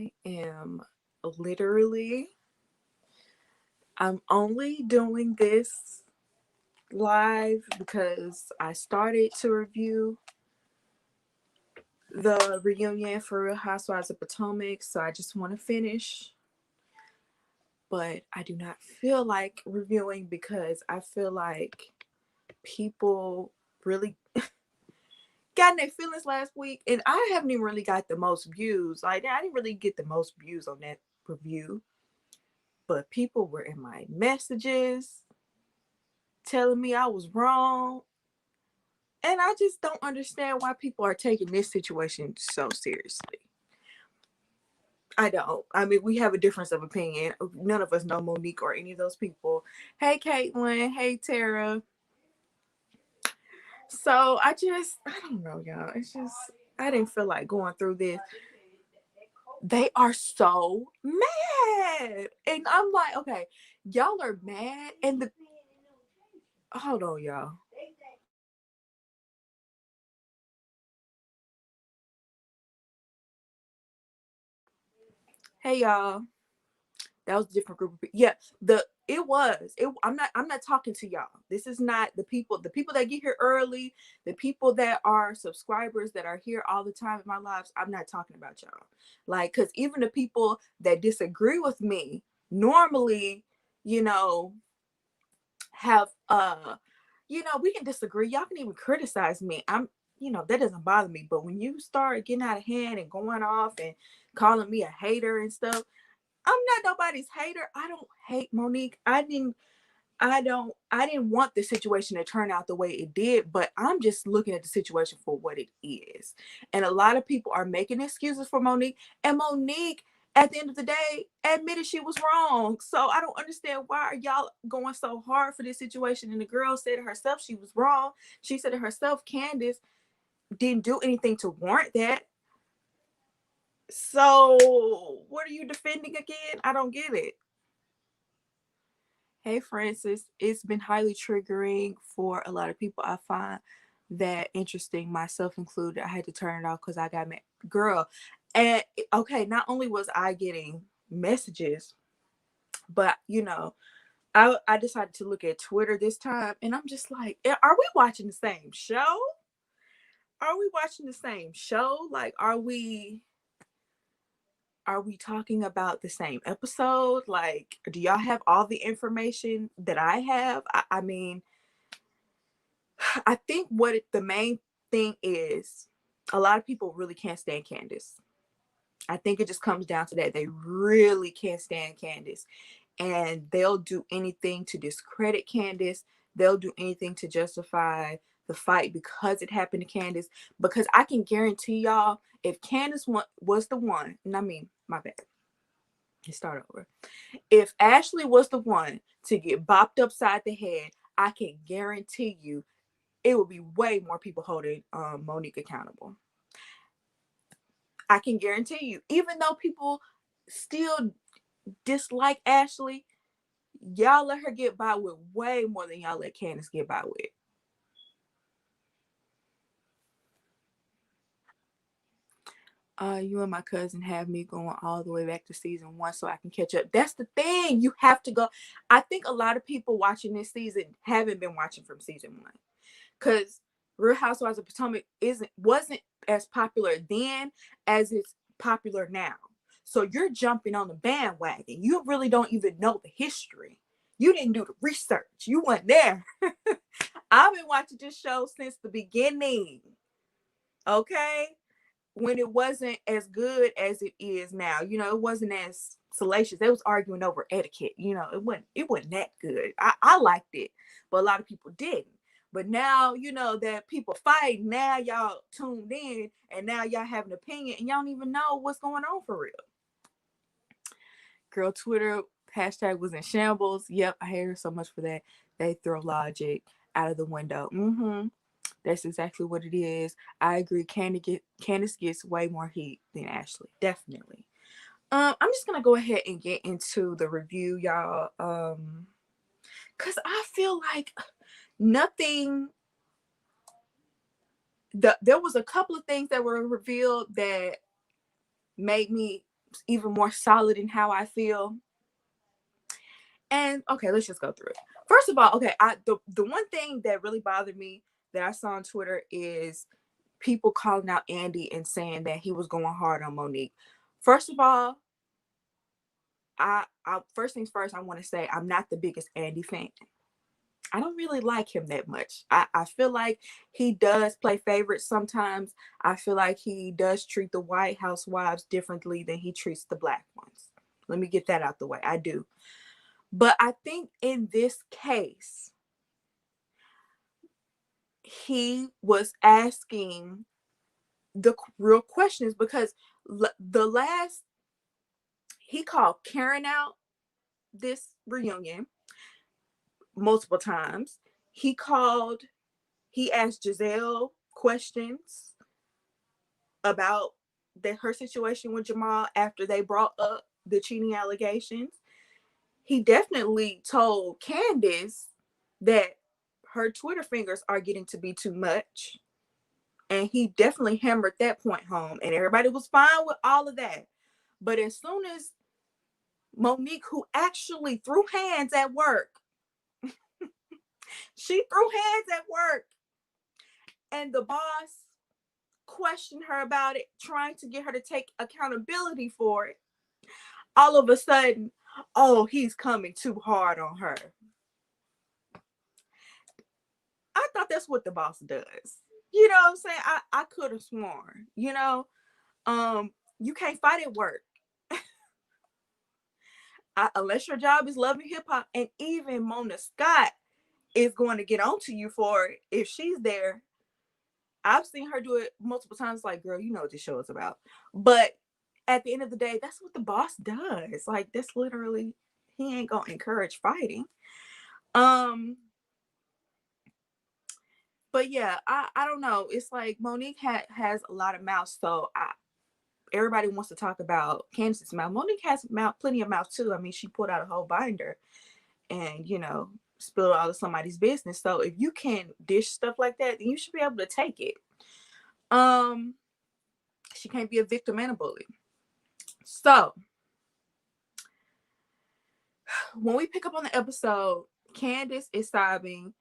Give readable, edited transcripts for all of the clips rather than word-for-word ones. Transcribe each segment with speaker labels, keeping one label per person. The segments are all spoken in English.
Speaker 1: I am literally, I'm only doing this live because I started to review the reunion for Real Housewives of Potomac, so I just want to finish. But I do not feel like reviewing because I feel like people really got in their feelings last week, and I haven't even really got the most views. Like, I didn't really get the most views on that review, but people were in my messages telling me I was wrong. And I just don't understand why people are taking this situation so seriously. I don't. I mean, we have a difference of opinion. None of us know Monique or any of those people. Hey, Caitlin. Hey, Tara. So I don't know, y'all. It's just, I didn't feel like going through this. They are so mad. And I'm like, okay, y'all are mad. Hold on, y'all. Hey, y'all. That was a different group of people. Yeah, I'm not talking to y'all. This is not the people that get here early, the people that are subscribers that are here all the time in my lives. I'm not talking about y'all. Like, because even the people that disagree with me normally, you know, have we can disagree. Y'all can even criticize me. That doesn't bother me. But when you start getting out of hand and going off and calling me a hater and stuff, I'm not nobody's hater. I don't hate Monique. I didn't want the situation to turn out the way it did, but I'm just looking at the situation for what it is. And a lot of people are making excuses for Monique, and Monique at the end of the day admitted she was wrong. So I don't understand why are y'all going so hard for this situation. And the girl said it herself she was wrong. She said it herself, Candace didn't do anything to warrant that. So what are you defending again? I don't get it. Hey, Francis. It's been highly triggering for a lot of people. I find that interesting, myself included. I had to turn it off because I got mad. Girl. And okay, not only was I getting messages, but I decided to look at Twitter this time, and I'm just like, are we watching the same show? Are we watching the same show? Like, are we talking about the same episode? Like, do y'all have all the information that I have? I mean, I think the main thing is a lot of people really can't stand Candace. I think it just comes down to that. They really can't stand Candace. And they'll do anything to discredit Candace. They'll do anything to justify the fight because it happened to Candace. Because I can guarantee y'all, if Candace was the one, and I mean, my bad. Let's start over. If Ashley was the one to get bopped upside the head, I can guarantee you it would be way more people holding Monique accountable. I can guarantee you, even though people still dislike Ashley, y'all let her get by with way more than y'all let Candace get by with. You and my cousin have me going all the way back to season 1 so I can catch up. That's the thing. You have to go. I think a lot of people watching this season haven't been watching from season 1. Because Real Housewives of Potomac wasn't as popular then as it's popular now. So you're jumping on the bandwagon. You really don't even know the history. You didn't do the research. You weren't there. I've been watching this show since the beginning. Okay? When it wasn't as good as it is now. It wasn't as salacious. They was arguing over etiquette. It wasn't that good. I liked it, but a lot of people didn't. But now, that people fight, now y'all tuned in and now y'all have an opinion and y'all don't even know what's going on for real. Girl, Twitter hashtag was in shambles. Yep, I hate her so much for that. They throw logic out of the window. That's exactly what it is. I agree. Candace gets way more heat than Ashley. Definitely. I'm just gonna go ahead and get into the review, y'all. Cause I feel like nothing. There was a couple of things that were revealed that made me even more solid in how I feel. And okay, let's just go through it. First of all, okay, the one thing that really bothered me that I saw on Twitter is people calling out Andy and saying that he was going hard on Monique. First of all, I first things first, I want to say I'm not the biggest Andy fan. I don't really like him that much. I feel like he does play favorites sometimes. I feel like he does treat the white housewives differently than he treats the black ones. Let me get that out the way. I do. But I think in this case, he was asking the real questions because he called Karen out this reunion multiple times. He asked Giselle questions about her situation with Jamal after they brought up the cheating allegations. He definitely told Candace that her Twitter fingers are getting to be too much. And he definitely hammered that point home. And everybody was fine with all of that. But as soon as Monique, who actually threw hands at work, she threw hands at work, and the boss questioned her about it, trying to get her to take accountability for it, all of a sudden, oh, he's coming too hard on her. I thought that's what the boss does. You know what I'm saying? I could have sworn, you can't fight at work. Unless your job is loving hip hop, and even Mona Scott is going to get onto you for it if she's there. I've seen her do it multiple times. Like, girl, you know what this show is about. But at the end of the day, that's what the boss does. Like, that's literally, he ain't gonna encourage fighting. But yeah, I don't know. It's like Monique has a lot of mouth, so everybody wants to talk about Candace's mouth. Monique has plenty of mouth too. I mean, she pulled out a whole binder and, spilled all of somebody's business. So if you can dish stuff like that, then you should be able to take it. She can't be a victim and a bully. So when we pick up on the episode, Candace is sobbing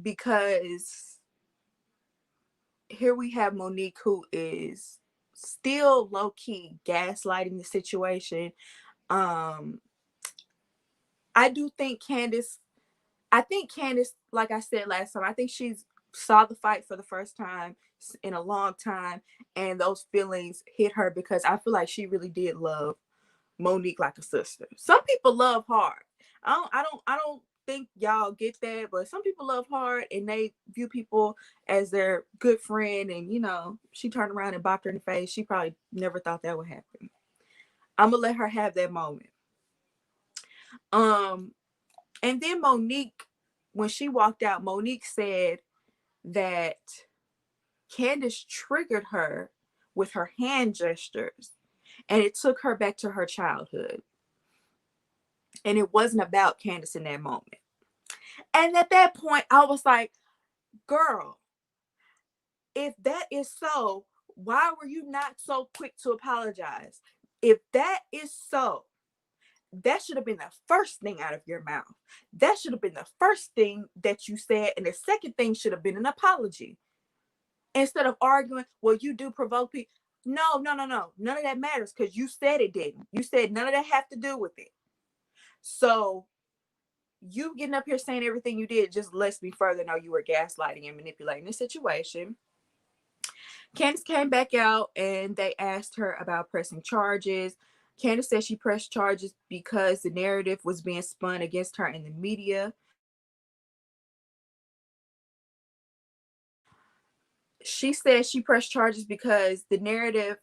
Speaker 1: because here we have Monique, who is still low-key gaslighting the situation. I do think Candace, like I said last time, I think she's saw the fight for the first time in a long time, and those feelings hit her because I feel like she really did love Monique like a sister. Some people love hard. I don't think y'all get that, but some people love hard and they view people as their good friend, and she turned around and bopped her in the face. She probably never thought that would happen. I'm gonna let her have that moment. And then Monique, when she walked out, Monique said that Candace triggered her with her hand gestures, and it took her back to her childhood. And it wasn't about Candace in that moment. And at that point, I was like, girl, if that is so, why were you not so quick to apologize? If that is so, that should have been the first thing out of your mouth. That should have been the first thing that you said. And the second thing should have been an apology. Instead of arguing, well, you do provoke people. No. None of that matters because you said it didn't. You said none of that have to do with it. So you getting up here saying everything you did just lets me further know you were gaslighting and manipulating the situation. Candace came back out and they asked her about pressing charges. Candace said she pressed charges because the narrative was being spun against her in the media. She said she pressed charges because the narrative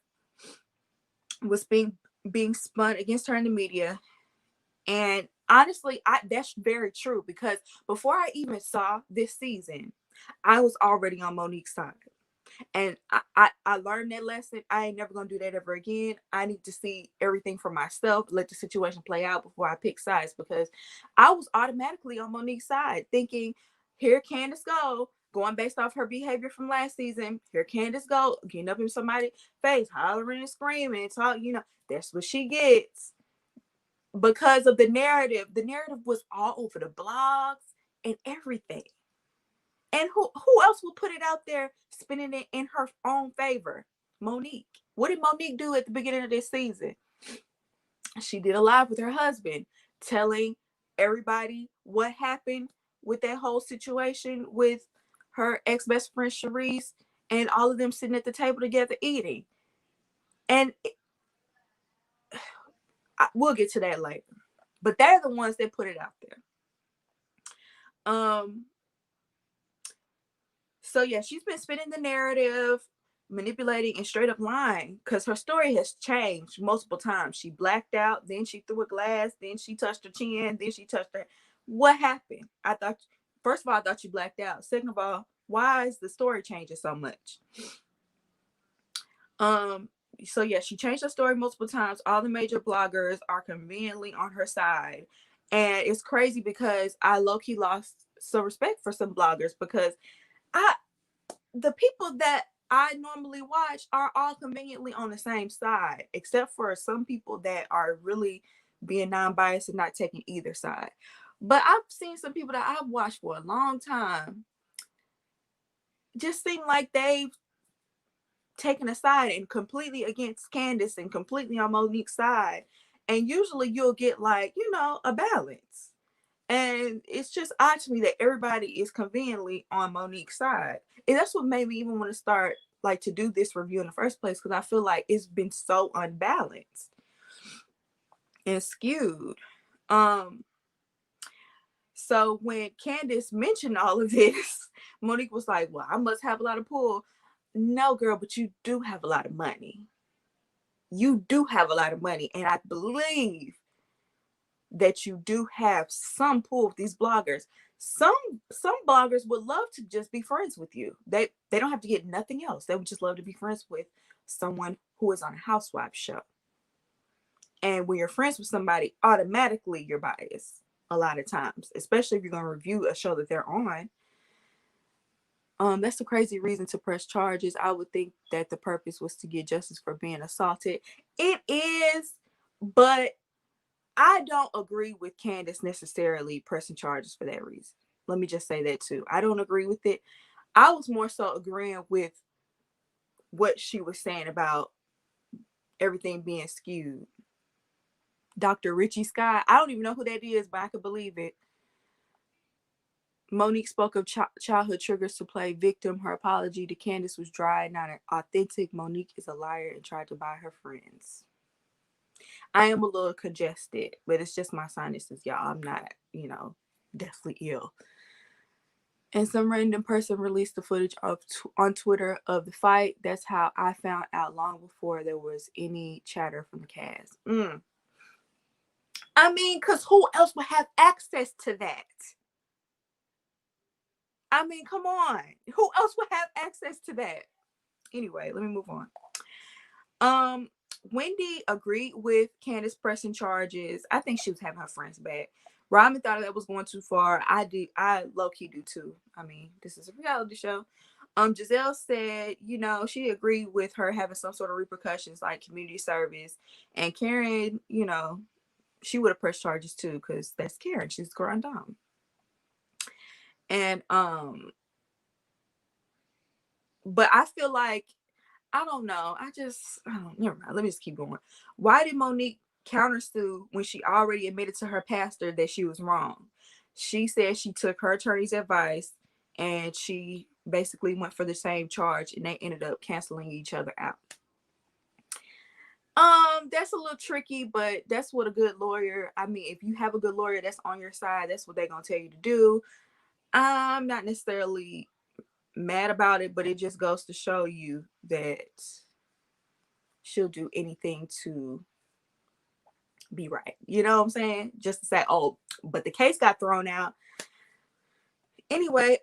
Speaker 1: was being spun against her in the media. And honestly, that's very true because before I even saw this season, I was already on Monique's side. And I learned that lesson. I ain't never gonna do that ever again. I need to see everything for myself, let the situation play out before I pick sides, because I was automatically on Monique's side thinking, here Candace go, going based off her behavior from last season. Here Candace go, getting up in somebody's face, hollering and screaming, talk, that's what she gets. Because of the narrative. The narrative was all over the blogs and everything. And who else will put it out there, spinning it in her own favor? Monique. What did Monique do at the beginning of this season? She did a live with her husband, telling everybody what happened with that whole situation with her ex-best friend Sharice, and all of them sitting at the table together eating. And we'll get to that later. But they're the ones that put it out there. So yeah, she's been spinning the narrative, manipulating, and straight up lying, because her story has changed multiple times. She blacked out, then she threw a glass, then she touched her chin, then she touched her. What happened? First of all, I thought you blacked out. Second of all, why is the story changing so much? So yeah, she changed her story multiple times. All the major bloggers are conveniently on her side. And it's crazy because I low-key lost some respect for some bloggers, because the people that I normally watch are all conveniently on the same side, except for some people that are really being non-biased and not taking either side. But I've seen some people that I've watched for a long time just seem like they've taken a side and completely against Candace and completely on Monique's side. And usually you'll get like, a balance. And it's just odd to me that everybody is conveniently on Monique's side. And that's what made me even want to start to do this review in the first place, because I feel like it's been so unbalanced and skewed. So when Candace mentioned all of this, Monique was like, well, I must have a lot of pull. No, girl, but you do have a lot of money. You do have a lot of money. And I believe that you do have some pull with these bloggers. Some bloggers would love to just be friends with you. They don't have to get nothing else. They would just love to be friends with someone who is on a Housewives show. And when you're friends with somebody, automatically you're biased a lot of times, especially if you're going to review a show that they're on. That's a crazy reason to press charges. I would think that the purpose was to get justice for being assaulted. It is, but I don't agree with Candace necessarily pressing charges for that reason. Let me just say that too. I don't agree with it. I was more so agreeing with what she was saying about everything being skewed. Dr. Richie Sky, I don't even know who that is, but I could believe it. Monique spoke of childhood triggers to play victim. Her apology to Candace was dry, not authentic. Monique is a liar and tried to buy her friends. I am a little congested, but it's just my sinuses, y'all. I'm not, deathly ill. And some random person released the footage on Twitter of the fight. That's how I found out long before there was any chatter from the cast. I mean, because who else would have access to that? I mean, come on. Who else would have access to that? Anyway, let me move on. Wendy agreed with Candace pressing charges. I think she was having her friends back. Robin thought that was going too far. I low-key do too. I mean, this is a reality show. Giselle said, she agreed with her having some sort of repercussions like community service. And Karen, she would have pressed charges too, because that's Karen. She's grand dame. And but I feel like, I don't know. Never mind. Let me just keep going. Why did Monique countersue when she already admitted to her pastor that she was wrong? She said she took her attorney's advice and she basically went for the same charge, and they ended up canceling each other out. That's a little tricky, but that's what a good lawyer, I mean, if you have a good lawyer that's on your side, that's what they're going to tell you to do. I'm not necessarily mad about it, but it just goes to show you that she'll do anything to be right. You know what I'm saying? Just to say, oh, but the case got thrown out. Anyway,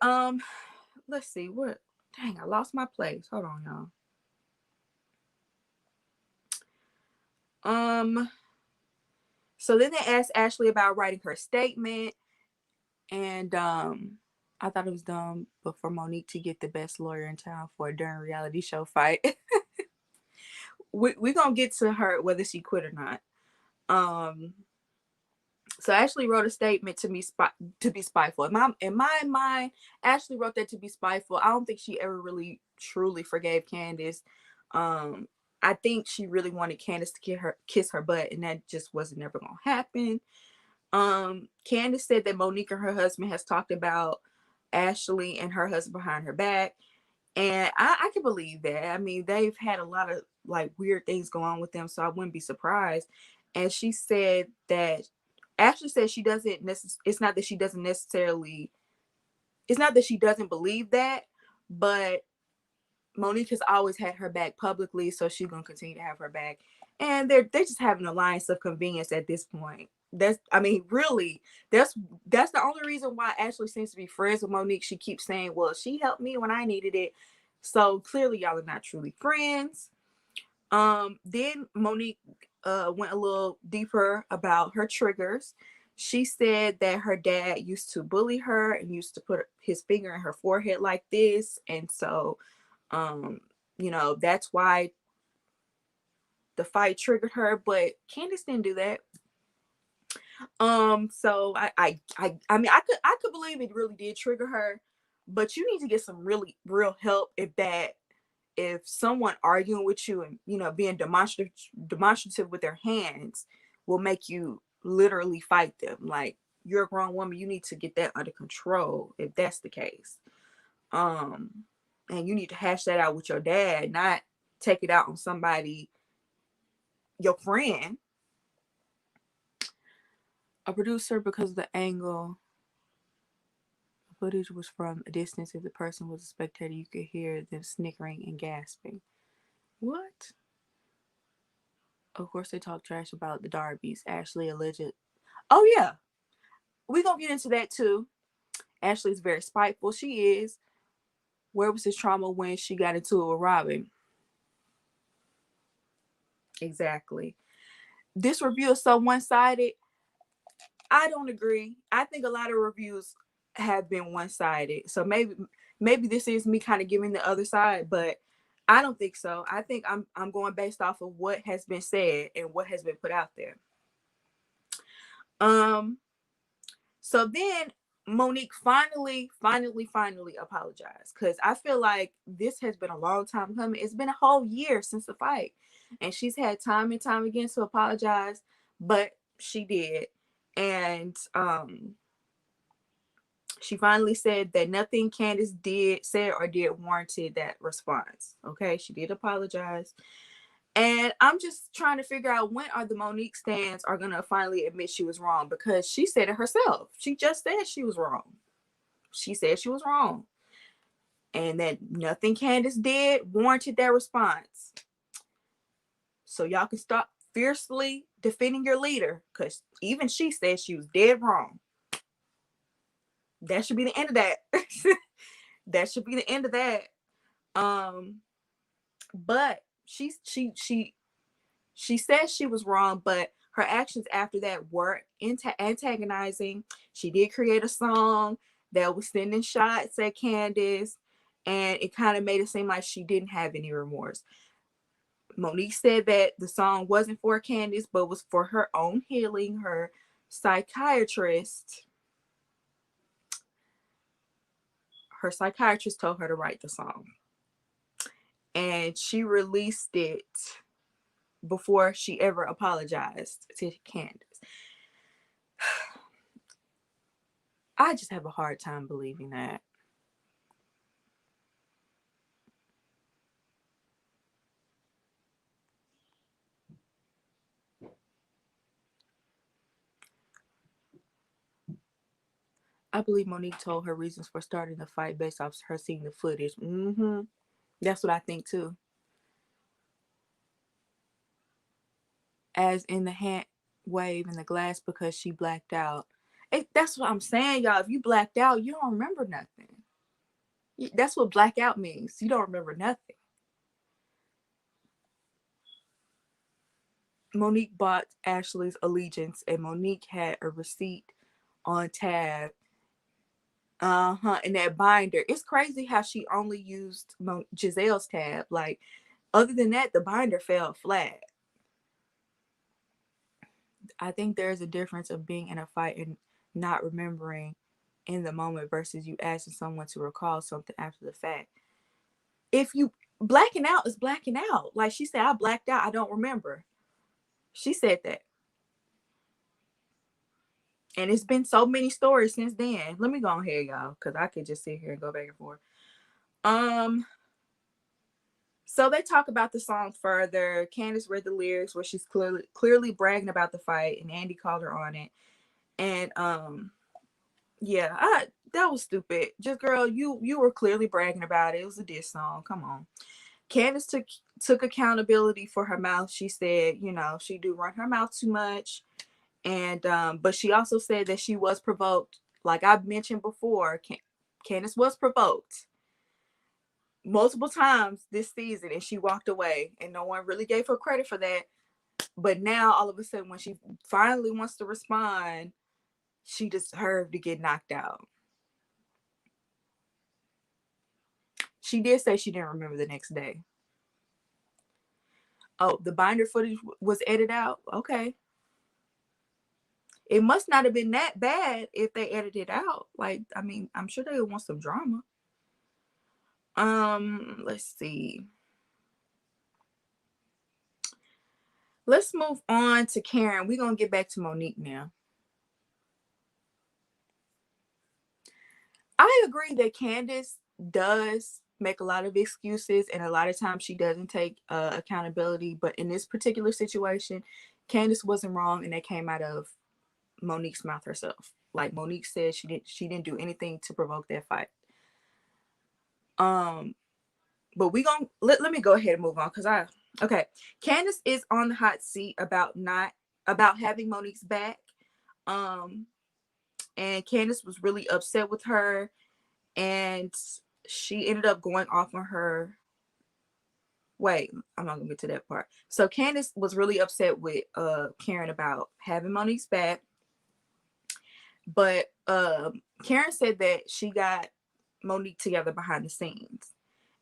Speaker 1: let's see what. Dang, I lost my place. Hold on, y'all. So then they asked Ashley about writing her statement, and I thought it was dumb, but for Monique to get the best lawyer in town for a darn reality show fight. we gonna get to her whether she quit or not. So Ashley wrote a statement to me to be spiteful. In my mind, Ashley wrote that to be spiteful. I don't think she ever really truly forgave Candace. I think she really wanted Candace to kiss her butt, and that just wasn't never gonna happen. Candace said that Monique and her husband has talked about Ashley and her husband behind her back. And I can believe that. I mean, they've had a lot of like weird things go on with them, so I wouldn't be surprised. And she said that Ashley said she doesn't it's not that she doesn't necessarily, it's not that she doesn't believe that, but Monique has always had her back publicly, so she's gonna continue to have her back. And they're just having an alliance of convenience at this point. Really, that's the only reason why Ashley seems to be friends with Monique. She keeps saying, well, she helped me when I needed it. So clearly y'all are not truly friends. Then Monique went a little deeper about her triggers. She said that her dad used to bully her and used to put his finger in her forehead like this. And so that's why the fight triggered her, but Candace didn't do that. So I mean, I could believe it really did trigger her, but you need to get some really real help if someone arguing with you and being demonstrative with their hands will make you literally fight them. Like, you're a grown woman, you need to get that under control if that's the case. And you need to hash that out with your dad, not take it out on somebody, your friend. A producer, because of the angle footage was from a distance, if the person was a spectator, you could hear them snickering and gasping. What? Of course, they talk trash about the Darbys. Ashley alleged. Oh, yeah. We're going to get into that, too. Ashley's very spiteful. She is. Where was his trauma when she got into it with Robin? Exactly. This review is so one-sided. I don't agree. I think a lot of reviews have been one-sided. So maybe this is me kind of giving the other side, but I don't think so. I think I'm going based off of what has been said and what has been put out there. So then Monique finally apologized, because I feel like this has been a long time coming. It's been a whole year since the fight, and she's had time and time again to apologize, but she did. And she finally said that nothing Candace said or did warranted that response. Okay, she did apologize. And I'm just trying to figure out, when are the Monique stands are going to finally admit she was wrong, because she said it herself. She just said she was wrong. She said she was wrong. And that nothing Candace did warranted that response. So y'all can stop fiercely defending your leader, because even she said she was dead wrong. That should be the end of that. That should be the end of that. But she says she was wrong, but her actions after that were antagonizing. She did create a song that was sending shots at Candace, and it kind of made it seem like she didn't have any remorse. Monique said that the song wasn't for Candace, but was for her own healing. Her psychiatrist told her to write the song, and she released it before she ever apologized to Candace. I just have a hard time believing that. I believe Monique told her reasons for starting the fight based off her seeing the footage. That's what I think too. As in the hand wave and the glass, because she blacked out. That's what I'm saying, y'all. If you blacked out, you don't remember nothing. That's what blackout means. You don't remember nothing. Monique bought Ashley's allegiance, and Monique had a receipt on tab And that binder. It's crazy how she only used Giselle's tab. Like, other than that, the binder fell flat. I think there's a difference of being in a fight and not remembering in the moment versus you asking someone to recall something after the fact. If you blacking out is blacking out. Like she said, I blacked out. I don't remember. She said that. And it's been so many stories since then. Let me go ahead, y'all, because I could just sit here and go back and forth. So they talk about the song further. Candace read the lyrics where she's clearly bragging about the fight, and Andy called her on it. And yeah, that was stupid. Just girl, you were clearly bragging about it. It was a diss song. Come on. Candace took accountability for her mouth. She said, you know, she do run her mouth too much. And but she also said that she was provoked. Like I've mentioned before, Candace was provoked multiple times this season, and she walked away, and no one really gave her credit for that. But now all of a sudden, when she finally wants to respond, she deserved to get knocked out. She did say she didn't remember the next day. Oh, the binder footage was edited out? Okay. It must not have been that bad if they edited it out. Like, I mean, I'm sure they would want some drama. Let's see. Let's move on to Karen. We're going to get back to Monique now. I agree that Candace does make a lot of excuses, and a lot of times she doesn't take accountability. But in this particular situation, Candace wasn't wrong, and that came out of Monique's mouth herself. Like Monique said, she didn't do anything to provoke that fight. But we gonna let me go ahead and move on because okay. Candace is on the hot seat about having Monique's back. And Candace was really upset with her, and she ended up going off on her. Wait, I'm not gonna get to that part. So Candace was really upset with Karen about having Monique's back. But Karen said that she got Monique together behind the scenes.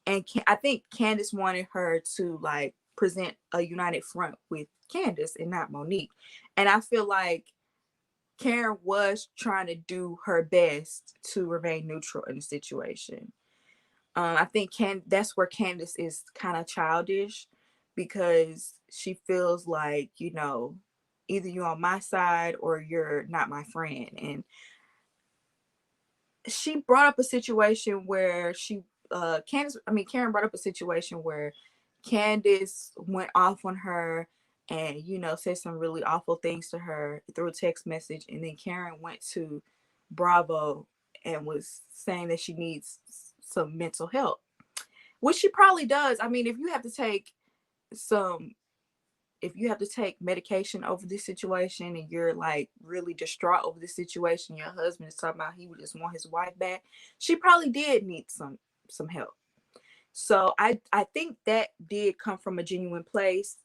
Speaker 1: And I think Candace wanted her to like present a united front with Candace and not Monique. And I feel like Karen was trying to do her best to remain neutral in the situation. I think that's where Candace is kind of childish because she feels like, you know, either you're on my side or you're not my friend. And she brought up a situation where Karen brought up a situation where Candace went off on her and, you know, said some really awful things to her through a text message. And then Karen went to Bravo and was saying that she needs some mental help, which she probably does. I mean, if you have to take medication over this situation and you're like really distraught over this situation, your husband is talking about he would just want his wife back, she probably did need some help. So I think that did come from a genuine place.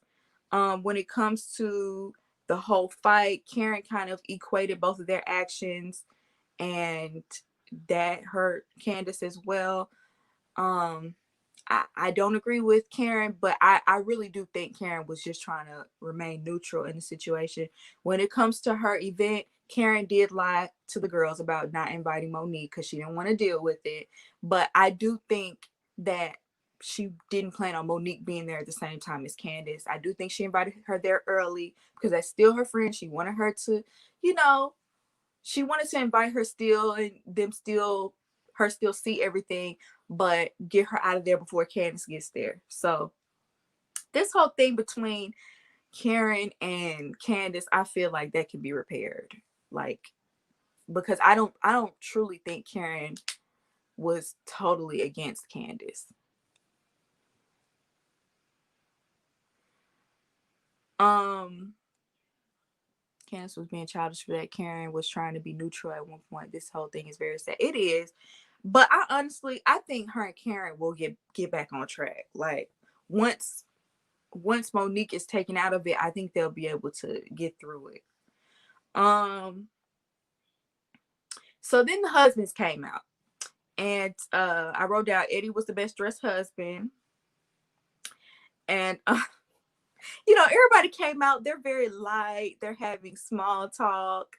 Speaker 1: When it comes to the whole fight, Karen kind of equated both of their actions, and that hurt Candace as well. I don't agree with Karen, but I really do think Karen was just trying to remain neutral in the situation. When it comes to her event, Karen did lie to the girls about not inviting Monique because she didn't want to deal with it. But I do think that she didn't plan on Monique being there at the same time as Candace. I do think she invited her there early because that's still her friend. She wanted her to, you know, she wanted to invite her still and her still see everything, but get her out of there before Candace gets there. So this whole thing between Karen and Candace, I feel like that can be repaired. Like, because I don't truly think Karen was totally against Candace. Candace was being childish for that. Karen was trying to be neutral at one point. This whole thing is very sad. It is. But I think her and Karen will get back on track. Like once Monique is taken out of it, I think they'll be able to get through it. So then the husbands came out. And I wrote down Eddie was the best dressed husband. And everybody came out. They're very light. They're having small talk.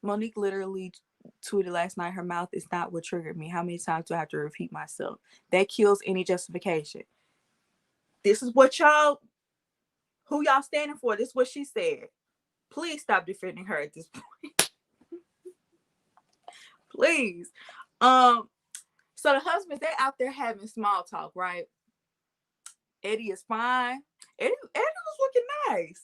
Speaker 1: Monique literally tweeted last night, her mouth is not what triggered me. How many times do I have to repeat myself? That kills any justification. This is what who y'all standing for? This is what she said. Please stop defending her at this point. Please. So the husbands, they're out there having small talk, right? Eddie is fine. Eddie was looking nice.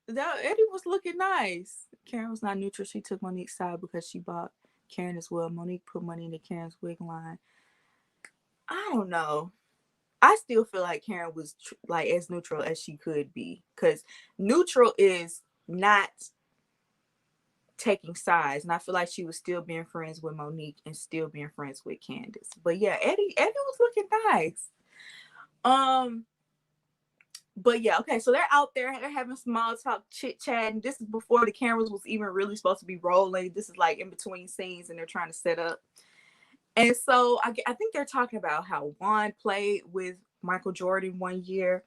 Speaker 1: Eddie was looking nice. Karen was not neutral. She took Monique's side because she bought Karen as well. Monique put money into Karen's wig line. I don't know. I still feel like Karen was like as neutral as she could be, because neutral is not taking sides, and I feel like she was still being friends with Monique and still being friends with Candace. But yeah, Eddie was looking nice. But yeah, okay, so they're out there, they're having small talk, chit chat, and this is before the cameras was even really supposed to be rolling. This is like in between scenes, and they're trying to set up. And so I think they're talking about how Juan played with Michael Jordan one year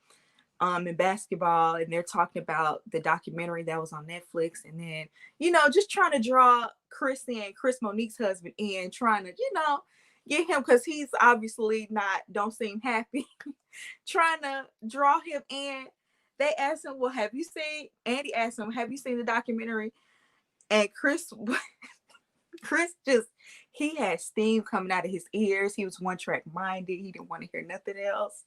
Speaker 1: in basketball, and they're talking about the documentary that was on Netflix, and then just trying to draw Chris Monique's husband in, trying to get him, because he's obviously don't seem happy. Trying to draw him in. They asked him, well, Andy asked him, have you seen the documentary? And Chris he had steam coming out of his ears. He was one track minded. He didn't want to hear nothing else.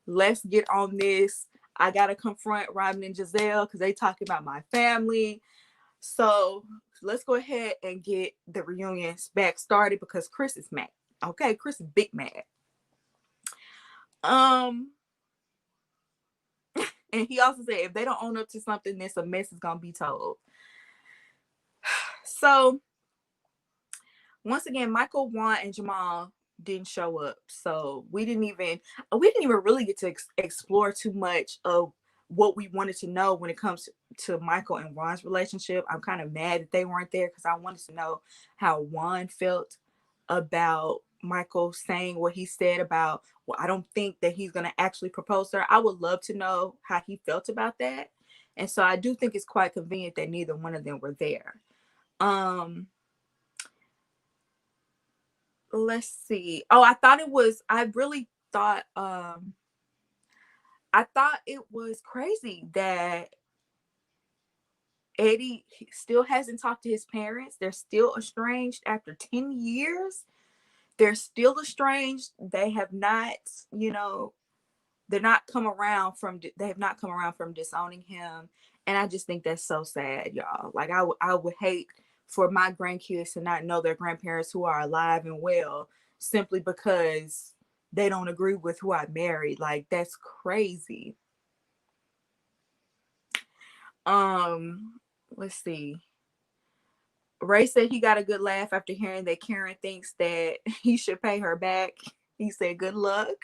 Speaker 1: Let's get on this. I got to confront Robin and Giselle because they talking about my family. So let's go ahead and get the reunions back started, because Chris is mad. Okay, Chris is big mad. And he also said if they don't own up to something, then some mess is gonna be told. So once again, Michael, Juan, and Jamal didn't show up. So we didn't even really get to explore too much of what we wanted to know when it comes to Michael and Juan's relationship. I'm kind of mad that they weren't there, because I wanted to know how Juan felt about Michael saying what he said about, well, I don't think that he's going to actually propose to her. I would love to know how he felt about that. And so I do think it's quite convenient that neither one of them were there. Let's see. Oh, I thought it was crazy that Eddie still hasn't talked to his parents. They're still estranged after 10 years. They're still estranged. They have not, they have not come around from disowning him. And I just think that's so sad, y'all. Like I would hate for my grandkids to not know their grandparents who are alive and well, simply because they don't agree with who I married. Like, that's crazy. Let's see. Ray said he got a good laugh after hearing that Karen thinks that he should pay her back. He said, good luck.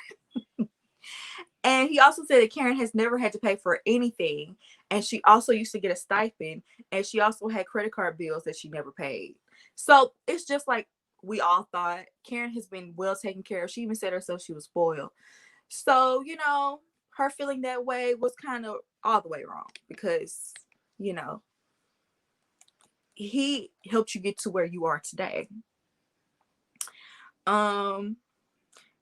Speaker 1: And he also said that Karen has never had to pay for anything. And she also used to get a stipend. And she also had credit card bills that she never paid. So it's just like we all thought. Karen has been well taken care of. She even said herself she was spoiled. So, her feeling that way was kind of all the way wrong, because, he helped you get to where you are today. Then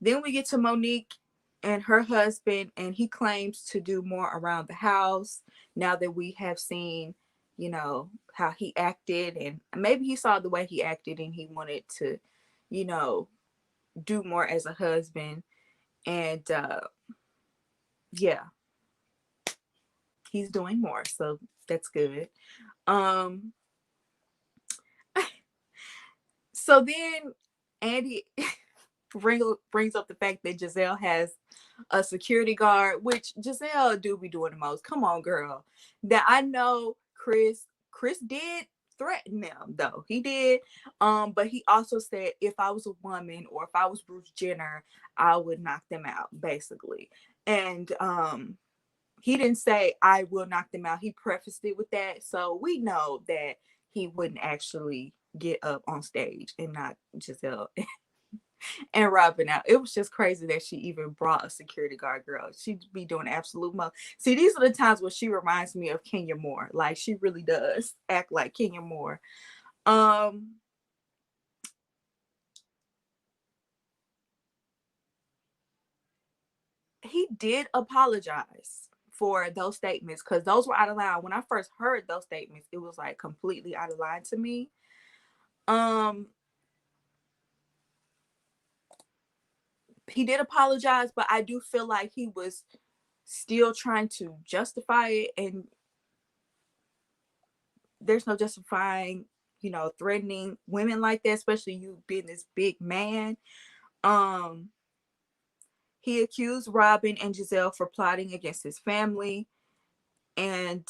Speaker 1: we get to Monique and her husband, and he claims to do more around the house now that we have seen, how he acted, and maybe he saw the way he acted and he wanted to, do more as a husband. And yeah, he's doing more, so that's good. So then Andy brings up the fact that Giselle has a security guard, which Giselle do be doing the most. Come on, girl. That I know Chris did threaten them, though. He did. But he also said, if I was a woman or if I was Bruce Jenner, I would knock them out, basically. And he didn't say I will knock them out. He prefaced it with that. So we know that he wouldn't actually get up on stage and knock Giselle and Robin out. It was just crazy that she even brought a security guard girl. She'd be doing absolute most. See, these are the times where she reminds me of Kenya Moore. Like, she really does act like Kenya Moore. He did apologize for those statements because those were out of line. When I first heard those statements, it was like completely out of line to me. He did apologize, but I do feel like he was still trying to justify it, and there's no justifying, you know, threatening women like that, especially you being this big man. He accused Robin and Giselle for plotting against his family, and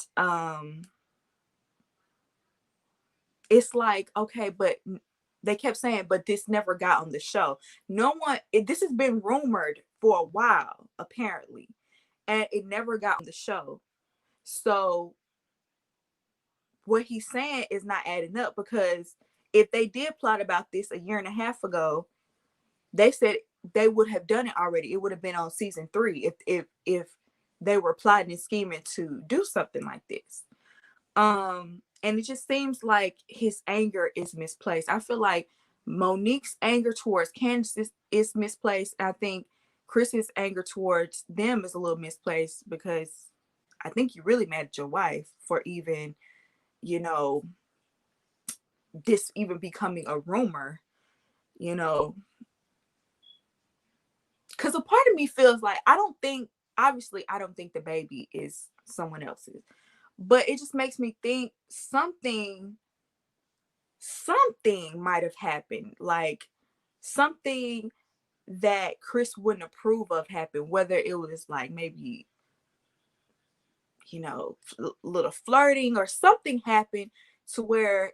Speaker 1: it's like, okay, but they kept saying, but this never got on the show. No one, this has been rumored for a while, apparently, and it never got on the show. So what he's saying is not adding up, because if they did plot about this a year and a half ago, they said they would have done it already. It would have been on season 3 if they were plotting and scheming to do something like this. And it just seems like his anger is misplaced. I feel like Monique's anger towards Candace is misplaced. I think Chris's anger towards them is a little misplaced, because I think you're really mad at your wife for even, you know, this even becoming a rumor, you know. Because a part of me feels like, obviously, I don't think the baby is someone else's. But it just makes me think something might have happened. Like, something that Chris wouldn't approve of happened. Whether it was like maybe, you know, little flirting or something happened to where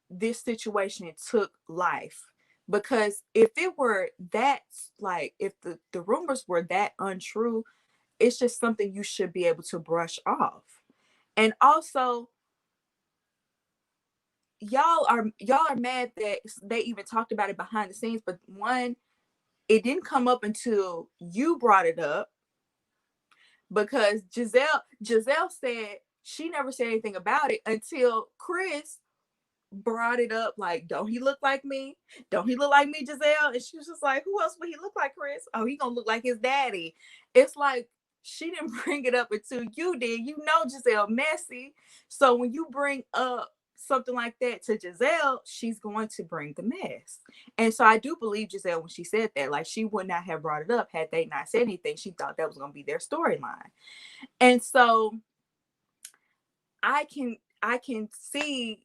Speaker 1: this situation took life. Because if it were that, like, if the rumors were that untrue, it's just something you should be able to brush off. And also, y'all are mad that they even talked about it behind the scenes. But one, it didn't come up until you brought it up, because Giselle said she never said anything about it until Chris brought it up. Like, don't he look like me? Don't he look like me, Giselle? And she was just like, who else would he look like, Chris? Oh, he gonna look like his daddy. It's like, she didn't bring it up until you did. You know Giselle messy. So when you bring up something like that to Giselle, she's going to bring the mess. And so I do believe Giselle when she said that. Like, she would not have brought it up had they not said anything. She thought that was going to be their storyline. And so I can see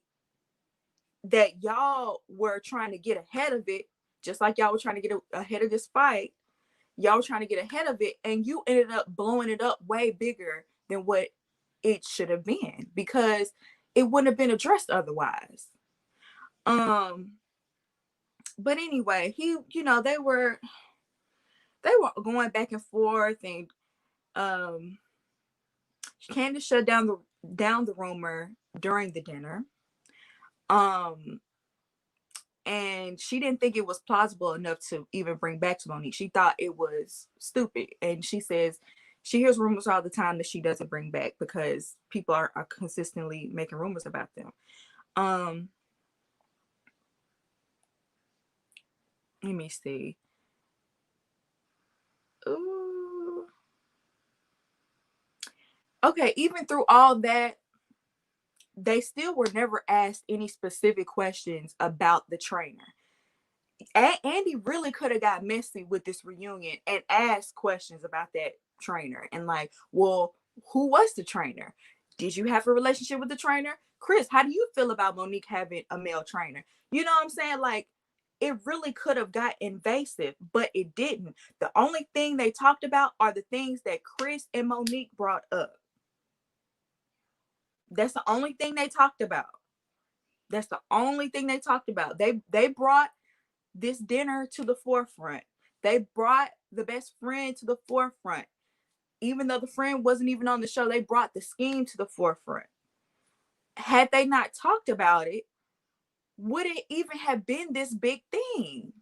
Speaker 1: that y'all were trying to get ahead of it, just like y'all were trying to get ahead of this fight. Y'all were trying to get ahead of it, and you ended up blowing it up way bigger than what it should have been, because it wouldn't have been addressed otherwise. But anyway, they were going back and forth, and Candace shut down the rumor during the dinner. And she didn't think it was plausible enough to even bring back to Monique. She thought it was stupid. And she says she hears rumors all the time that she doesn't bring back because people are consistently making rumors about them. Let me see. Ooh. Okay, even through all that, they still were never asked any specific questions about the trainer. Andy really could have got messy with this reunion and asked questions about that trainer, and like, well, who was the trainer? Did you have a relationship with the trainer? Chris, how do you feel about Monique having a male trainer? You know what I'm saying? Like, it really could have got invasive, but it didn't. The only thing they talked about are the things that Chris and Monique brought up. That's the only thing they talked about. That's the only thing they talked about. They brought this dinner to the forefront. They brought the best friend to the forefront. even though the friend wasn't even on the show, they brought the scheme to the forefront. Had they not talked about it, would it even have been this big thing?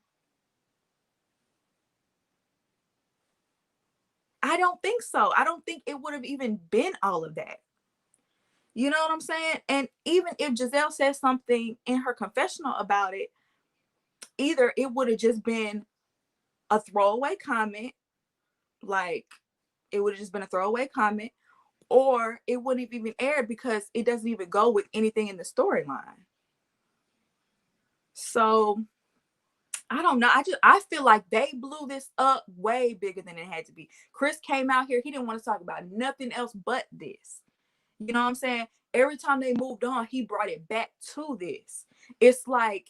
Speaker 1: I don't think so. I don't think it would have even been all of that. You know what I'm saying? And even if Giselle said something in her confessional about it, either it would have just been a throwaway comment, like it would have just been a throwaway comment, or it wouldn't have even aired because it doesn't even go with anything in the storyline. So I don't know. I feel like they blew this up way bigger than it had to be. Chris came out here. He didn't want to talk about nothing else but this. You know what I'm saying? Every time they moved on, he brought it back to this. It's like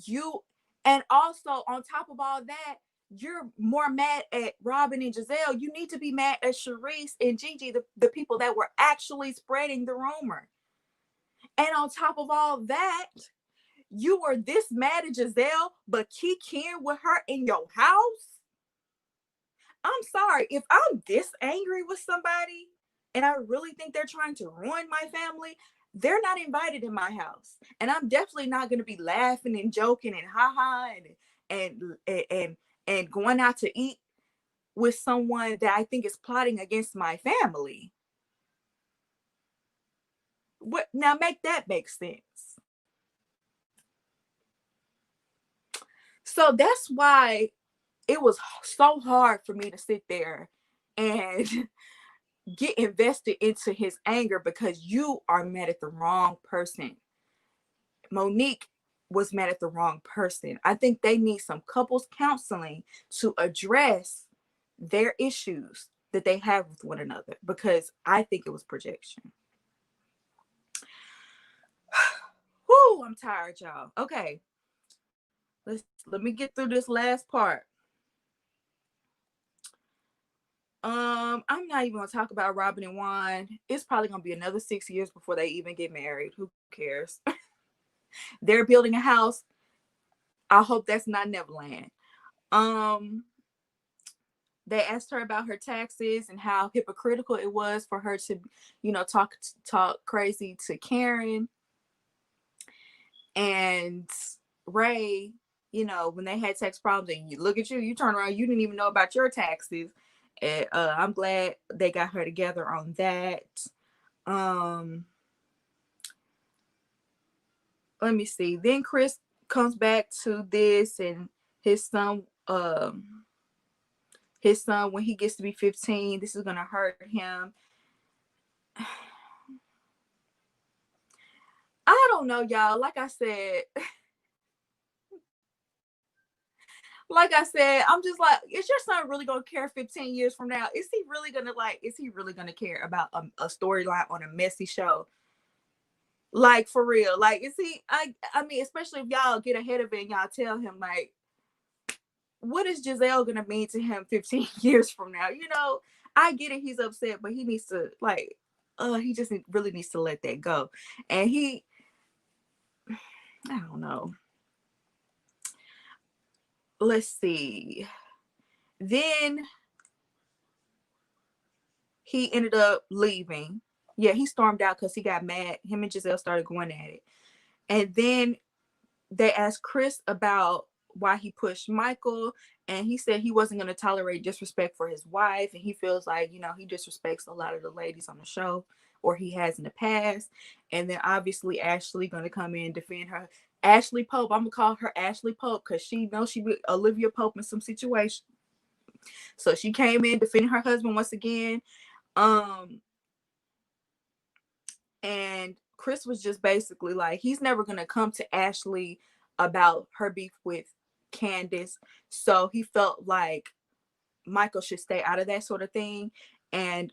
Speaker 1: you, and also on top of all that, you're more mad at Robin and Giselle. You need to be mad at Charisse and Gigi, the people that were actually spreading the rumor. And on top of all that, you were this mad at Giselle, but kicking with her in your house? I'm sorry, if I'm this angry with somebody and I really think they're trying to ruin my family, they're not invited in my house. And I'm definitely not going to be laughing and joking and haha and going out to eat with someone that I think is plotting against my family. What now? Make that make sense. So that's why it was so hard for me to sit there and get invested into his anger, because you are mad at the wrong person. Monique was mad at the wrong person. I think they need some couples counseling to address their issues that they have with one another, because I think it was projection. Whoo, I'm tired, y'all. Okay. Let me get through this last part. I'm not even gonna talk about Robin and Juan. It's probably gonna be another 6 years before they even get married. Who cares? They're building a house. I hope that's not Neverland. They asked her about her taxes and how hypocritical it was for her to, talk crazy to Karen and Ray. When they had tax problems, and you look at you turn around, you didn't even know about your taxes. And I'm glad they got her together on that. Let me see. Then Chris comes back to this, and his son, when he gets to be 15, this is gonna hurt him. I don't know, y'all. Like I said, I'm just like, is your son really gonna care 15 years from now? Is he really gonna care about a storyline on a messy show? Like, for real? Like, is he? I mean, especially if y'all get ahead of it and y'all tell him, like, what is Giselle gonna mean to him 15 years from now? I get it, he's upset, but he needs to, like, he just really needs to let that go. And I don't know. Let's see. Then he ended up leaving. Yeah, he stormed out because he got mad. Him and Giselle started going at it. And then they asked Chris about why he pushed Michael, and he said he wasn't going to tolerate disrespect for his wife, and he feels like, he disrespects a lot of the ladies on the show, or he has in the past. And then obviously Ashley going to come in and defend her. Ashley Pope, I'm going to call her Ashley Pope because she knows she be Olivia Pope in some situation. So she came in defending her husband once again. And Chris was just basically like, he's never going to come to Ashley about her beef with Candace. So he felt like Michael should stay out of that sort of thing. And,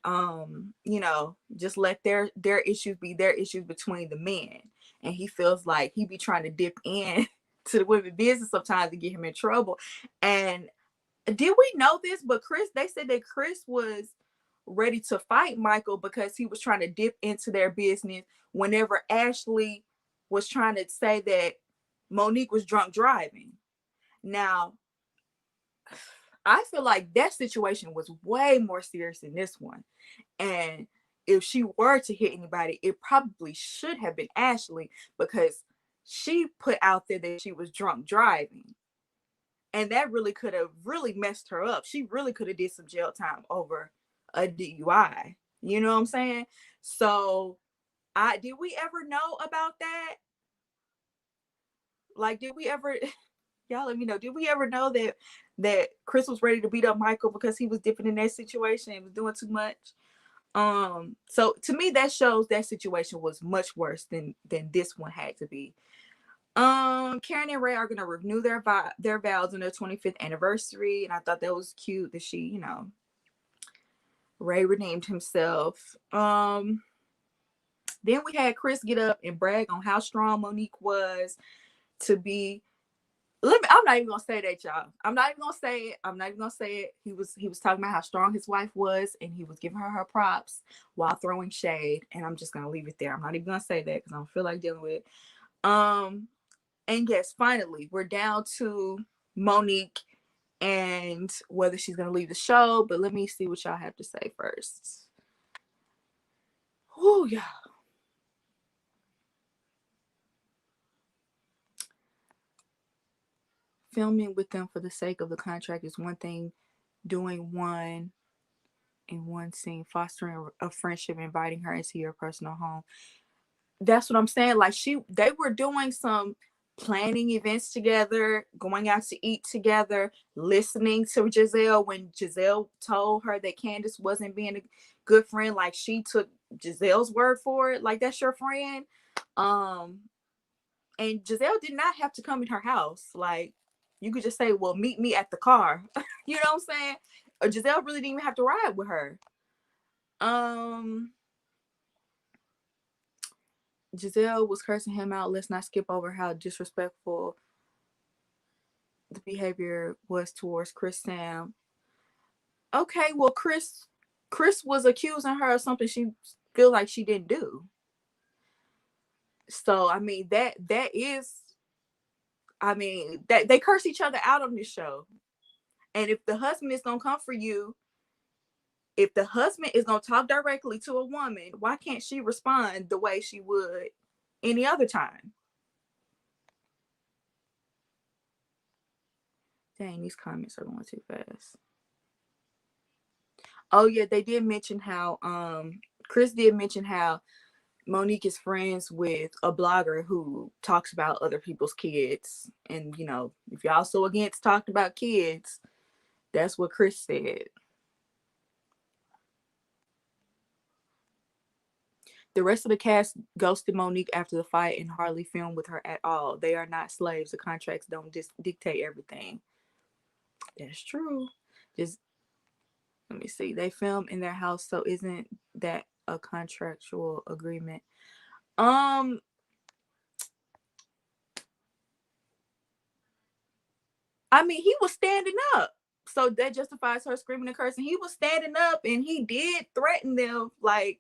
Speaker 1: just let their issues be their issues between the men. And he feels like he be trying to dip in to the women business sometimes to get him in trouble. And did we know this? But they said that Chris was ready to fight Michael because he was trying to dip into their business whenever Ashley was trying to say that Monique was drunk driving. Now, I feel like that situation was way more serious than this one. And if she were to hit anybody, it probably should have been Ashley, because she put out there that she was drunk driving. And that really could have really messed her up. She really could have did some jail time over a DUI. You know what I'm saying? So did we ever know about that? Like, did we ever y'all let me know, did we ever know that Chris was ready to beat up Michael because he was dipping in that situation and was doing too much? So to me, that shows that situation was much worse than this one had to be. Karen and Ray are gonna renew their vows on their 25th anniversary, and I thought that was cute that she, Ray renamed himself. Then we had Chris get up and brag on how strong Monique was to be. I'm not even gonna say that, y'all. I'm not even gonna say it. He was talking about how strong his wife was, and he was giving her props while throwing shade. And I'm just gonna leave it there. I'm not even gonna say that because I don't feel like dealing with it. And yes, finally, we're down to Monique and whether she's gonna leave the show. But let me see what y'all have to say first. Oh yeah. Filming with them for the sake of the contract is one thing. Doing one in one scene, fostering a friendship, inviting her into your personal home. That's what I'm saying. Like they were doing some planning events together, going out to eat together, listening to Giselle when Giselle told her that Candace wasn't being a good friend. Like she took Giselle's word for it. Like that's your friend. And Giselle did not have to come in her house. Like you could just say, well, meet me at the car. You know what I'm saying? Or Giselle really didn't even have to ride with her. Giselle was cursing him out. Let's not skip over how disrespectful the behavior was towards Chris Sam. Okay, well, Chris was accusing her of something she feel like she didn't do. So I mean that is, I mean that they curse each other out on this show. And if the husband is gonna come for you, if the husband is gonna talk directly to a woman, why can't she respond the way she would any other time? Dang, these comments are going too fast. Oh yeah, they did mention how Chris did mention how Monique is friends with a blogger who talks about other people's kids. And if y'all so against talking about kids, that's what Chris said. The rest of the cast ghosted Monique after the fight and hardly filmed with her at all. They are not slaves. The contracts don't dictate everything. That's true. Just let me see. They film in their house, so isn't that a contractual agreement? I mean, he was standing up. So that justifies her screaming and cursing. He was standing up and he did threaten them. Like,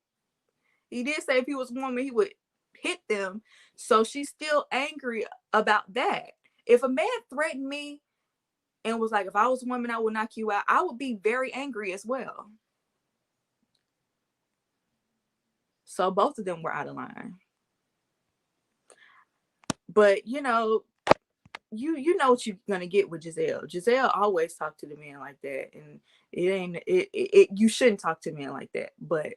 Speaker 1: he did say if he was a woman, he would hit them. So she's still angry about that. If a man threatened me and was like, if I was a woman, I would knock you out, I would be very angry as well. So both of them were out of line. But you know what you're gonna get with Giselle. Giselle always talk to the man like that, and you shouldn't talk to men like that. But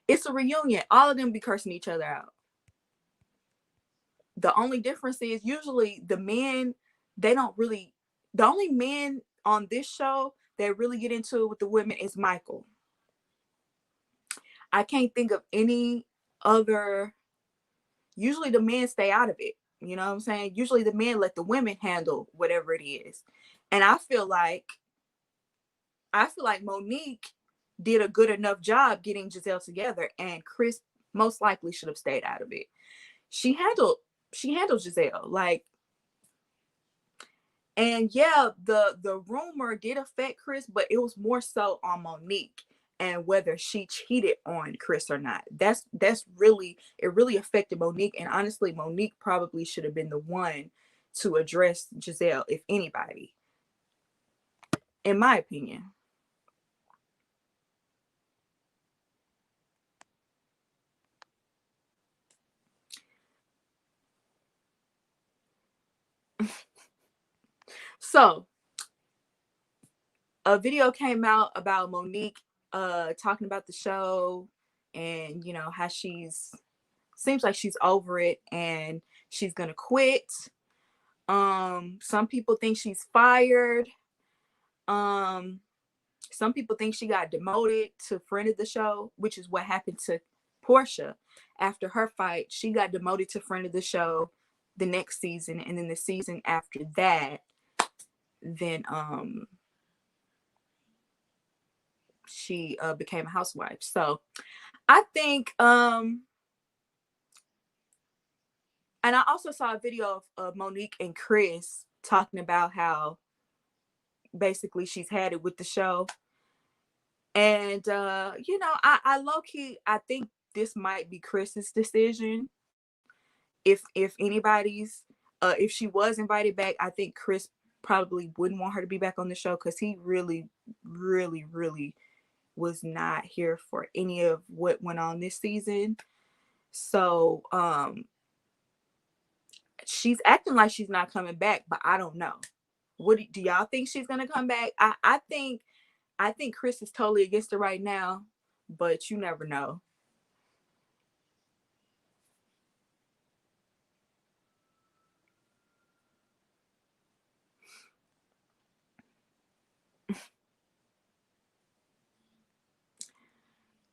Speaker 1: it's a reunion. All of them be cursing each other out. The only difference is usually the men, they don't really, the only men on this show that really get into it with the women is Michael. I can't think of any other. Usually the men stay out of it. You know what I'm saying? Usually the men let the women handle whatever it is. And I feel like Monique did a good enough job getting Giselle together, and Chris most likely should have stayed out of it. She handled Giselle like, and yeah, the rumor did affect Chris, but it was more so on Monique and whether she cheated on Chris or not. That's really, it really affected Monique. And honestly, Monique probably should have been the one to address Giselle, if anybody. in my opinion. So a video came out about Monique talking about the show, and you know how she's seems like she's over it and she's gonna quit. Some people think she's fired. Um, some people think she got demoted to friend of the show, which is what happened to Portia after her fight. She got demoted to friend of the show the next season, and then the season after that, then she became a housewife. So I think and I also saw a video of Monique and Chris talking about how basically she's had it with the show. And you know, I low-key I think this might be Chris's decision. If anybody's if she was invited back, I think Chris probably wouldn't want her to be back on the show, because he really, really, really was not here for any of what went on this season. So she's acting like she's not coming back, but I don't know. What do y'all think she's gonna come back? I think Chris is totally against it right now, but you never know.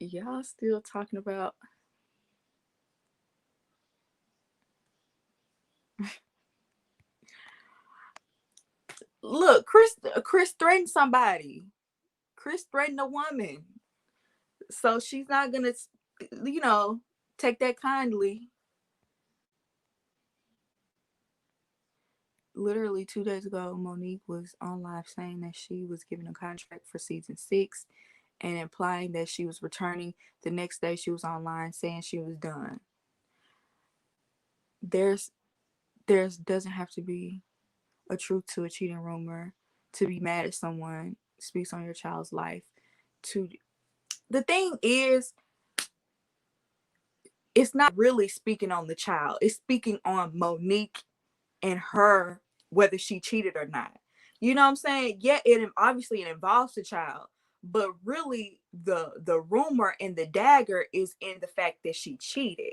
Speaker 1: Y'all still talking about look, Chris threatened somebody. Chris threatened a woman. So she's not gonna, you know, take that kindly. Literally 2 days ago, Monique was on live saying that she was given a contract for season 6 and implying that she was returning. The next day she was online saying she was done. There's doesn't have to be a truth to a cheating rumor to be mad at someone speaks on your child's life. To the thing is, it's not really speaking on the child. It's speaking on Monique and her, whether she cheated or not. You know what I'm saying? Yeah, it involves the child, but really the rumor and the dagger is in the fact that she cheated.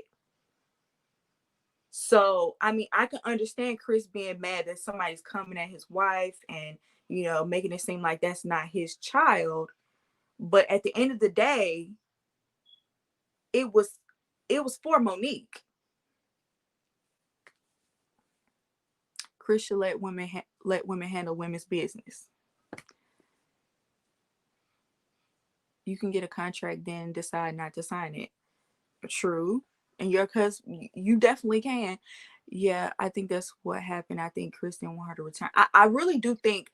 Speaker 1: So I mean, I can understand Chris being mad that somebody's coming at his wife and, you know, making it seem like that's not his child. But at the end of the day, it was for Monique. Chris should let women handle women's business. You can get a contract, then decide not to sign it. True. And cuz you definitely can. Yeah, I think that's what happened. I think Chris didn't want her to return. I really do think,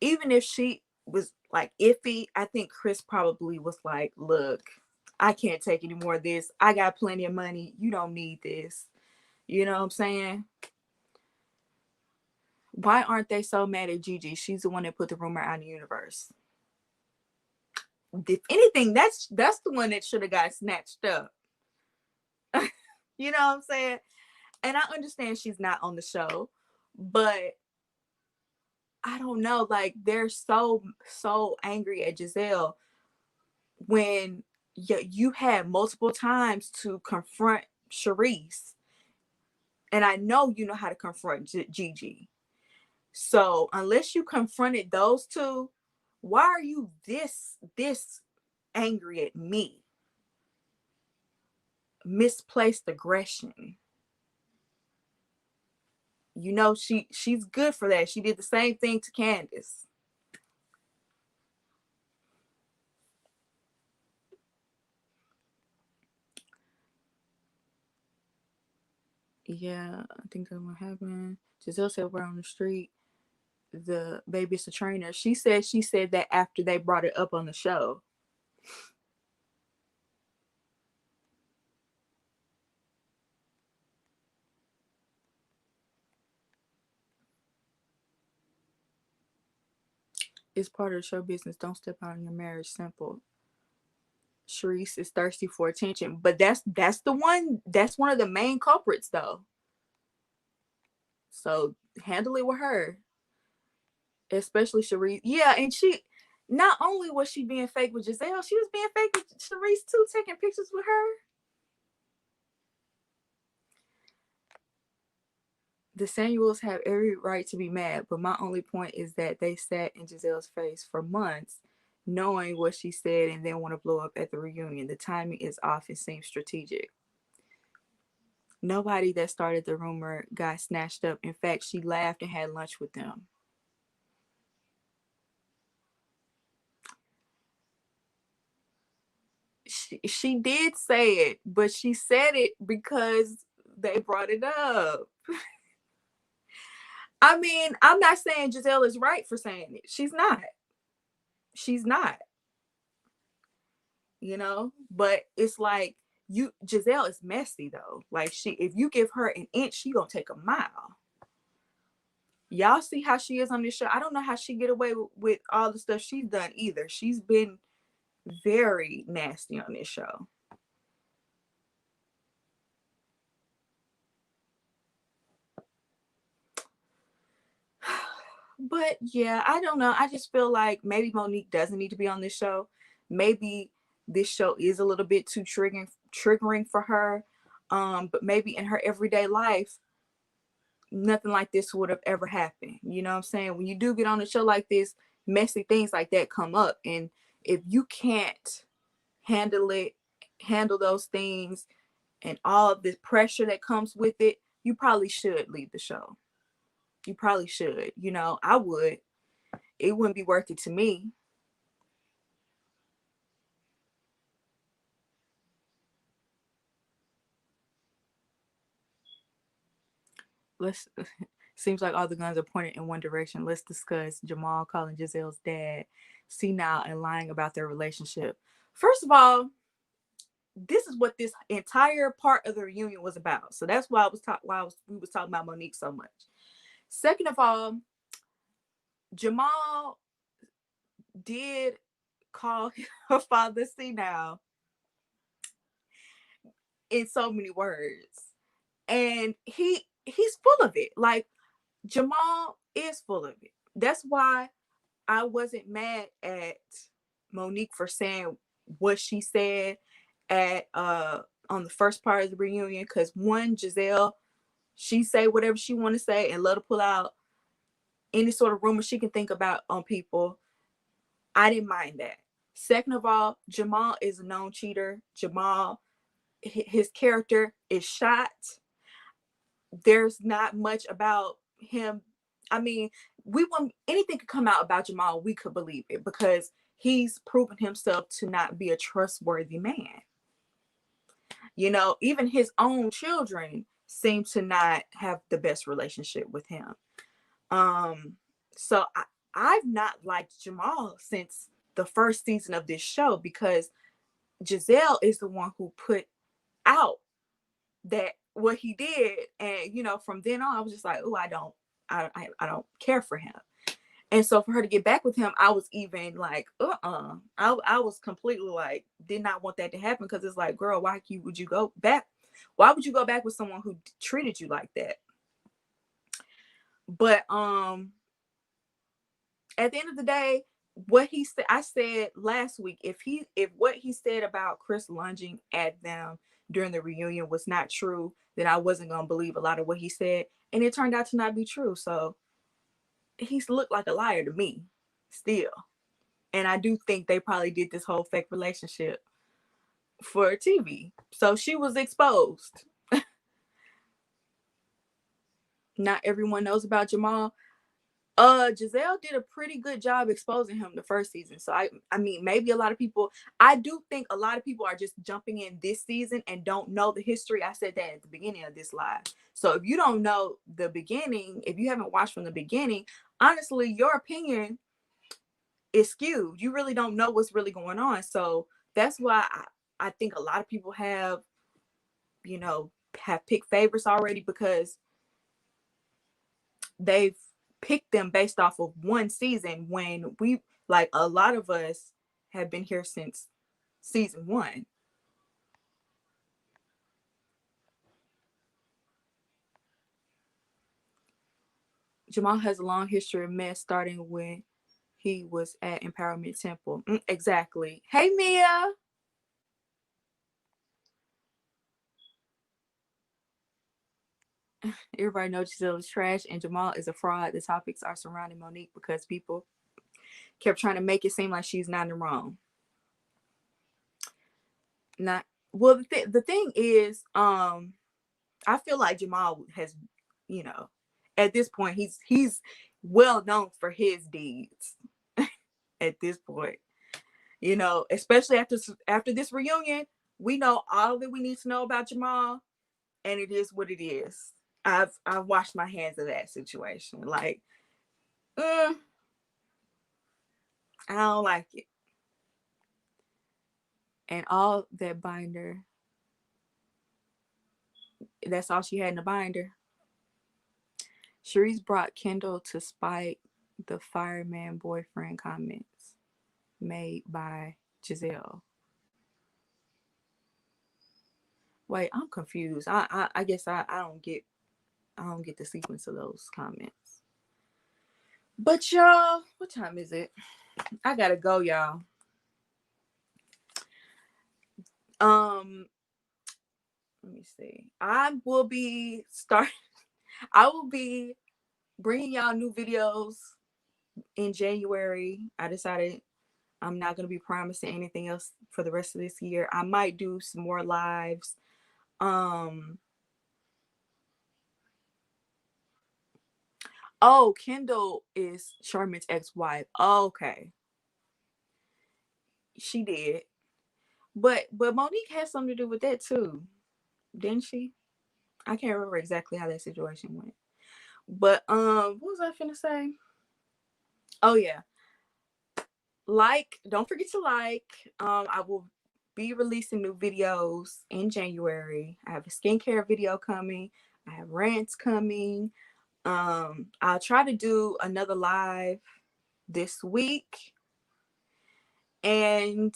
Speaker 1: even if she was like iffy, I think Chris probably was like, look, I can't take any more of this. I got plenty of money. You don't need this. You know what I'm saying? Why aren't they so mad at Gigi? She's the one that put the rumor out in the universe. If anything, that's the one that should have got snatched up. You know what I'm saying? And I understand she's not on the show, but I don't know. Like, they're so angry at Giselle when you had multiple times to confront Charisse, and I know you know how to confront Gigi. So unless you confronted those two, why are you this angry at me? Misplaced aggression. You know, she's good for that. She did the same thing to Candace. Yeah, I think that's what happened. Giselle said we're on the street. The baby's a trainer. She said that after they brought it up on the show. It's part of the show business. Don't step out on your marriage. Simple. Sharice is thirsty for attention, but that's the one. That's one of the main culprits, though. So handle it with her, especially Sharice. Yeah, and she. Not only was she being fake with Giselle, she was being fake with Sharice too, taking pictures with her. The Samuels have every right to be mad, but my only point is that they sat in Giselle's face for months, knowing what she said, and then want to blow up at the reunion. The timing is off and seems strategic. Nobody that started the rumor got snatched up. In fact, she laughed and had lunch with them. She did say it, but she said it because they brought it up. I mean, I'm not saying Giselle is right for saying it. She's not. She's not. You know, but it's like Giselle is messy though. Like if you give her an inch, she gonna take a mile. Y'all see how she is on this show. I don't know how she get away with all the stuff she's done either. She's been very nasty on this show. But yeah, I don't know. I just feel like maybe Monique doesn't need to be on this show. Maybe this show is a little bit too triggering for her. But maybe in her everyday life, nothing like this would have ever happened. You know what I'm saying? When you do get on a show like this, messy things like that come up. And if you can't handle those things and all of the pressure that comes with it, you probably should leave the show. You probably should. You know, I would. It wouldn't be worth it to me. Seems like all the guns are pointed in one direction. Let's discuss Jamal calling Giselle's dad senile and lying about their relationship. First of all, this is what this entire part of the reunion was about. So that's why we was talking about Monique so much. Second of all, Jamal did call her father senile in so many words. And he's full of it. Like, Jamal is full of it. That's why I wasn't mad at Monique for saying what she said at on the first part of the reunion, because one, Giselle, she say whatever she want to say and let her pull out any sort of rumor she can think about on people. I didn't mind that. Second of all, Jamal is a known cheater. Jamal, his character is shot. There's not much about him. I mean, anything could come out about Jamal, we could believe it, because he's proven himself to not be a trustworthy man. You know, even his own children seem to not have the best relationship with him. So I've not liked Jamal since the first season of this show, because Giselle is the one who put out that what he did, and you know, from then on I was just like, oh, I don't care for him. And so for her to get back with him, I was even like, I was completely like, did not want that to happen, because it's like, girl, why would you go back? Why would you go back with someone who treated you like that? But at the end of the day, what he said, I said last week, if what he said about Chris lunging at them during the reunion was not true, then I wasn't gonna believe a lot of what he said, and it turned out to not be true. So he's looked like a liar to me still. And I do think they probably did this whole fake relationship for TV. So she was exposed. Not everyone knows about Jamal. Giselle did a pretty good job exposing him the first season. So I mean, maybe I do think a lot of people are just jumping in this season and don't know the history. I said that at the beginning of this live. So if you don't know the beginning, if you haven't watched from the beginning, honestly, your opinion is skewed. You really don't know what's really going on. So that's why I think a lot of people have picked favorites already, because they've pick them based off of one season when we, like, a lot of us have been here since season 1. Jamal has a long history of mess, starting when he was at Empowerment Temple. Exactly. Hey, Mia. Everybody knows Giselle is trash and Jamal is a fraud. The topics are surrounding Monique because people kept trying to make it seem like she's not in the wrong. Not well. The thing is, I feel like Jamal has, you know, at this point he's well known for his deeds. At this point, you know, especially after this reunion, we know all that we need to know about Jamal, and it is what it is. I've washed my hands of that situation. Like, I don't like it. And all that binder, that's all she had in the binder. Sharice brought Kendall to spite the fireman boyfriend comments made by Giselle. Wait, I'm confused. I guess I don't get the sequence of those comments. But y'all, what time is it? I gotta go, y'all. Let me see. I will be bringing y'all new videos in January. I decided I'm not going to be promising anything else for the rest of this year. I might do some more lives. Oh, Kendall is Sherman's ex-wife. Okay. She did. But Monique had something to do with that too. Didn't she? I can't remember exactly how that situation went. But what was I finna say? Oh yeah. Don't forget to like. I will be releasing new videos in January. I have a skincare video coming. I have rants coming. I'll try to do another live this week. And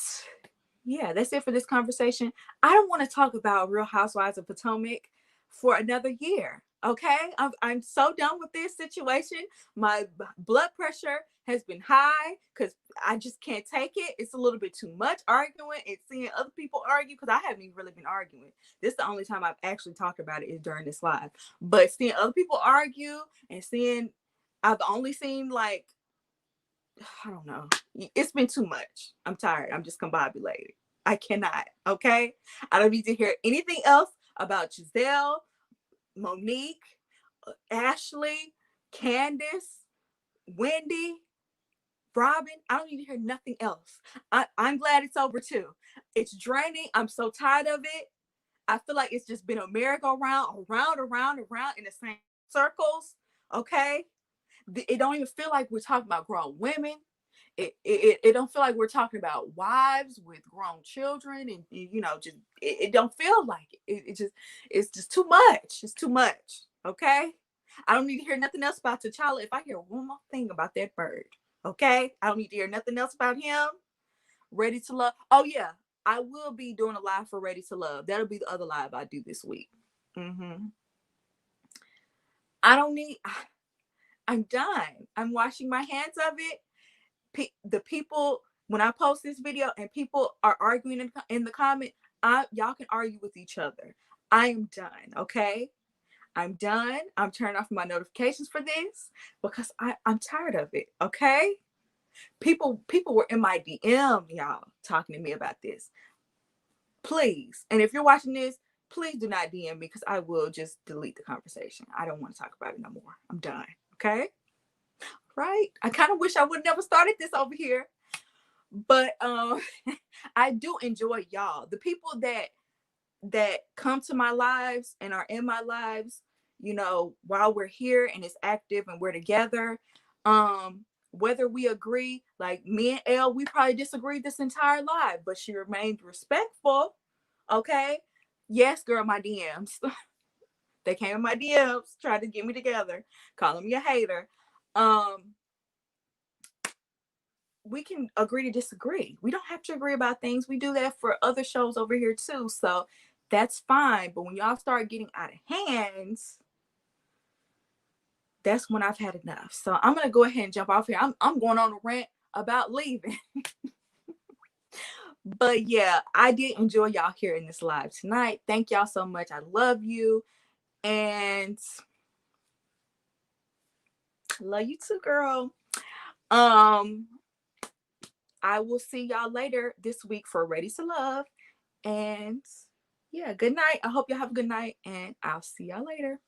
Speaker 1: yeah, that's it for this conversation. I don't want to talk about Real Housewives of Potomac for another year. Okay, I'm so done with this situation. My blood pressure has been high because I just can't take it. It's a little bit too much arguing and seeing other people argue, because I haven't even really been arguing. This is the only time I've actually talked about it is during this live. But seeing other people argue and I've only seen, like, I don't know. It's been too much. I'm tired. I'm just combobulated. I cannot. Okay. I don't need to hear anything else about Giselle, Monique, Ashley, Candace, Wendy, Robin. I don't need to hear nothing else. I'm glad it's over too. It's draining. I'm so tired of it. I feel like it's just been a merry-go-round, around in the same circles. Okay. It don't even feel like we're talking about grown women. It don't feel like we're talking about wives with grown children, and you know, just it don't feel like it. It's just too much. It's too much. Okay, I don't need to hear nothing else about T'Challa. If I hear one more thing about that bird, okay, I don't need to hear nothing else about him. Ready to Love. Oh yeah, I will be doing a live for Ready to Love. That'll be the other live I do this week. I don't need. I'm done. I'm washing my hands of it. The people, when I post this video and people are arguing in the comment, y'all can argue with each other. I am done. Okay, I'm done. I'm turning off my notifications for this because I'm tired of it. Okay, people were in my DM, y'all, talking to me about this. Please, and if you're watching this, please do not DM me, because I will just delete the conversation. I don't want to talk about it no more. I'm done. Okay. Right? I kind of wish I would have never started this over here. But I do enjoy y'all. The people that come to my lives and are in my lives, you know, while we're here and it's active and we're together. Whether we agree, like me and Elle, we probably disagreed this entire live, but she remained respectful. Okay. Yes, girl, my DMs. They came in my DMs, tried to get me together, calling me a hater. we can agree to disagree. We don't have to agree about things. We do that for other shows over here too. So that's fine. But when y'all start getting out of hands, that's when I've had enough. So I'm gonna go ahead and jump off here. I'm going on a rant about leaving. But yeah, I did enjoy y'all here in this live tonight. Thank y'all so much. I love you. And love you too, girl. I will see y'all later this week for Ready to Love. And yeah, good night. I hope y'all have a good night, and I'll see y'all later.